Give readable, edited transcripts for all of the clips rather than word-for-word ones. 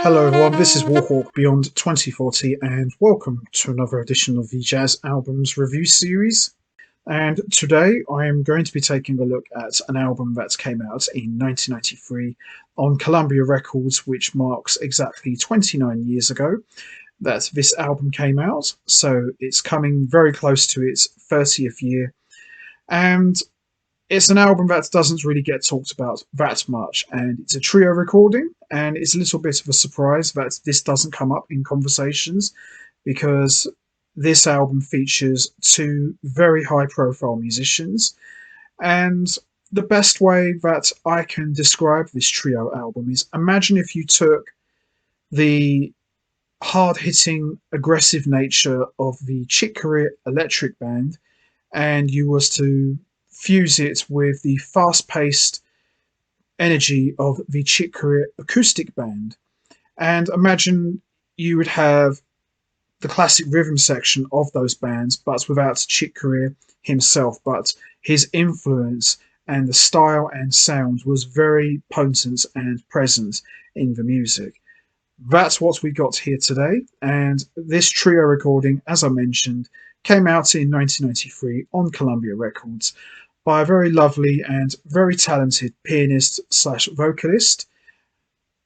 Hello everyone, this is Warhawk Beyond 2040 and welcome to another edition of the Jazz Albums Review Series. And today I am going to be taking a look at an album that came out in 1993 on Columbia Records, which marks exactly 29 years ago that this album came out. So it's coming very close to its 30th year. And it's an album that doesn't really get talked about that much, and it's a trio recording, and it's a little bit of a surprise that this doesn't come up in conversations, because this album features two very high-profile musicians, and the best way that I can describe this trio album is, imagine if you took the hard-hitting, aggressive nature of the Chick Corea Electric Band, and you was to fuse it with the fast-paced energy of the Chick Corea Acoustic Band. And imagine you would have the classic rhythm section of those bands, but without Chick Corea himself. But his influence and the style and sound was very potent and present in the music. That's what we got here today. And this trio recording, as I mentioned, came out in 1993 on Columbia Records by a very lovely and very talented pianist slash vocalist,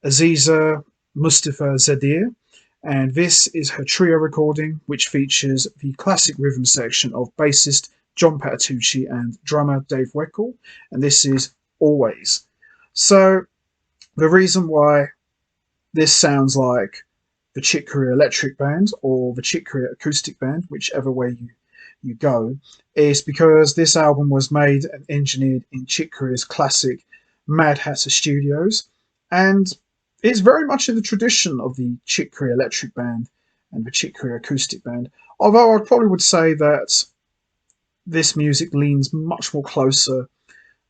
Aziza Mustafa Zadeh. And this is her trio recording, which features the classic rhythm section of bassist John Patitucci and drummer Dave Weckl. And this is Always. So the reason why this sounds like the Chick Corea Electric Band or the Chick Corea Acoustic Band, whichever way you go, is because this album was made and engineered in Chick Corea's classic Mad Hatter Studios, and it's very much in the tradition of the Chick Corea Electric Band and the Chick Corea Acoustic Band, although I probably would say that this music leans much more closer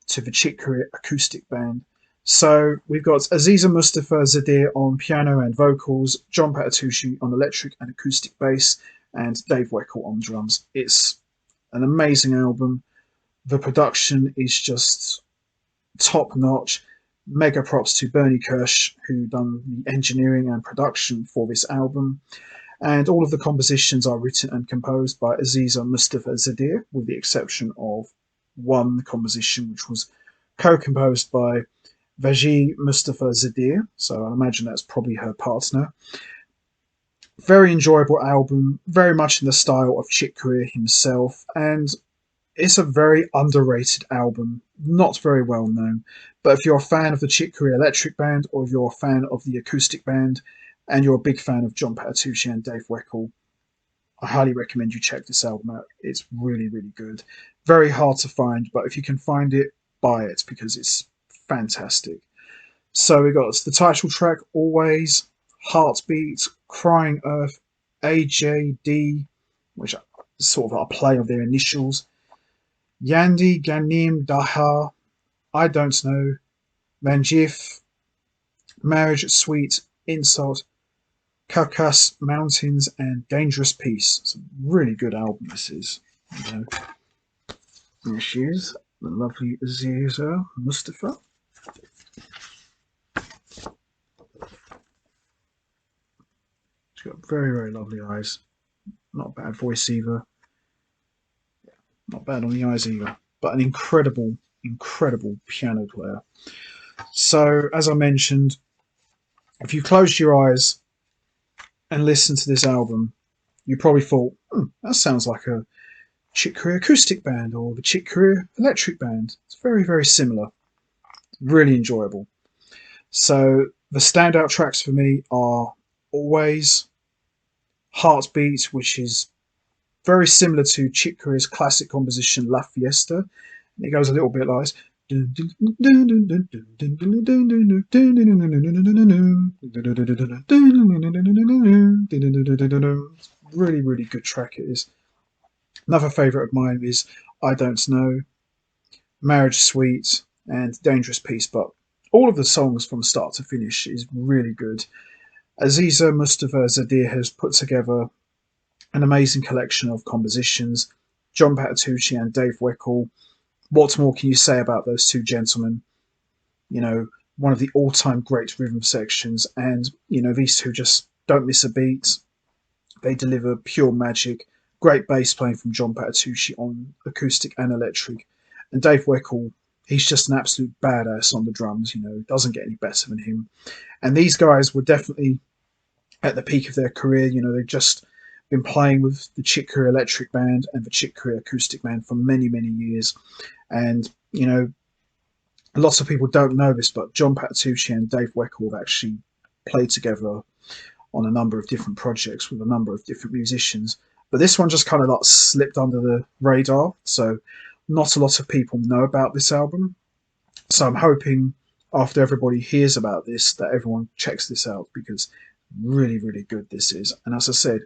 to the Chick Corea Acoustic Band. So we've got Aziza Mustafa Zadeh on piano and vocals, John Patitucci on electric and acoustic bass, and Dave Weckl on drums. It's an amazing album. The production is just top notch. Mega props to Bernie Kirsch, who done the engineering and production for this album. And all of the compositions are written and composed by Aziza Mustafa Zadeh, with the exception of one composition, which was co-composed by Vaji Mustafa Zadeh. So I imagine that's probably her partner. Very enjoyable album, very much in the style of Chick Corea himself, and it's a very underrated album, not very well known. But if you're a fan of the Chick Corea Electric Band, or if you're a fan of the Acoustic Band, and you're a big fan of John Patitucci and Dave Weckl, I highly recommend you check this album out. It's really, really good. Very hard to find, but if you can find it, buy it, because it's fantastic. So we got the title track, Always, Heartbeat, Crying Earth, AJD, which is sort of a play of their initials, Yandi Ganim Daha, I Don't Know, Manjif, Marriage Suite, Insult, Caucasus Mountains, and Dangerous Peace. It's a really good album, this is. There she is, the lovely Aziza Mustafa. Got very, very lovely eyes. Not a bad voice either. Not bad on the eyes either. But an incredible, incredible piano player. So, as I mentioned, if you closed your eyes and listened to this album, you probably thought, that sounds like a Chick Corea Acoustic Band or the Chick Corea Electric Band. It's very, very similar. Really enjoyable. So, the standout tracks for me are Always, Heartbeat, which is very similar to Chick Corea's classic composition La Fiesta. And it goes a little bit like this. Really, really good track it is. Another favourite of mine is I Don't Know, Marriage Suite, and Dangerous Peace. But all of the songs from start to finish is really good. Aziza Mustafa Zadeh has put together an amazing collection of compositions. John Patitucci and Dave Weckl. What more can you say about those two gentlemen? You know, one of the all-time great rhythm sections. And these two just don't miss a beat. They deliver pure magic. Great bass playing from John Patitucci on acoustic and electric. And Dave Weckl, he's just an absolute badass on the drums. It doesn't get any better than him. And these guys were definitely at the peak of their career. They've just been playing with the Chick Corea Electric Band and the Chick Corea Acoustic Band for many, many years. And, lots of people don't know this, but John Patitucci and Dave Weckl have actually played together on a number of different projects with a number of different musicians. But this one just kind of like slipped under the radar. So not a lot of people know about this album. So I'm hoping after everybody hears about this, that everyone checks this out, because really, really good this is. And as I said,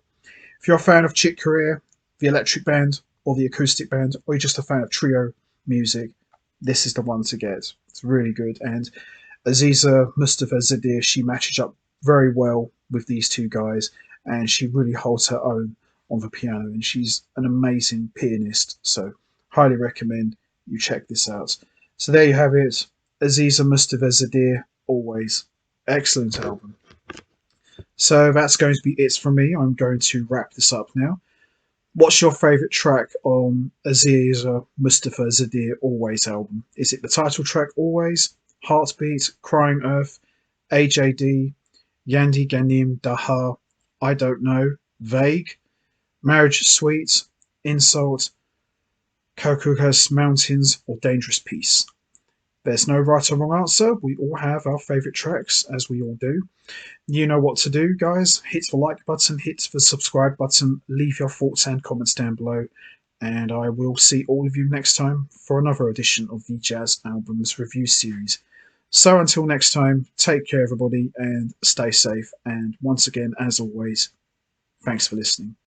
if you're a fan of Chick Corea, the Electric Band, or the Acoustic Band, or you're just a fan of trio music, this is the one to get. It's really good. And Aziza Mustafa Zadeh, she matches up very well with these two guys, and she really holds her own on the piano, and she's an amazing pianist. So highly recommend you check this out. So there you have it. Aziza Mustafa Zadeh Always. Excellent album. So that's going to be it from me. I'm going to wrap this up now. What's your favourite track on Aziza Mustafa Zadeh Always album? Is it the title track Always, Heartbeat, Crying Earth, AJD, Yandi Ganim Daha, I Don't Know, Vague, Marriage Suite, Insult, Caucasus Mountains, or Dangerous Peace? There's no right or wrong answer. We all have our favourite tracks, as we all do. You know what to do, guys. Hit the like button, hit the subscribe button, leave your thoughts and comments down below, and I will see all of you next time for another edition of the Jazz Albums Review Series. So until next time, take care everybody and stay safe, and once again, as always, thanks for listening.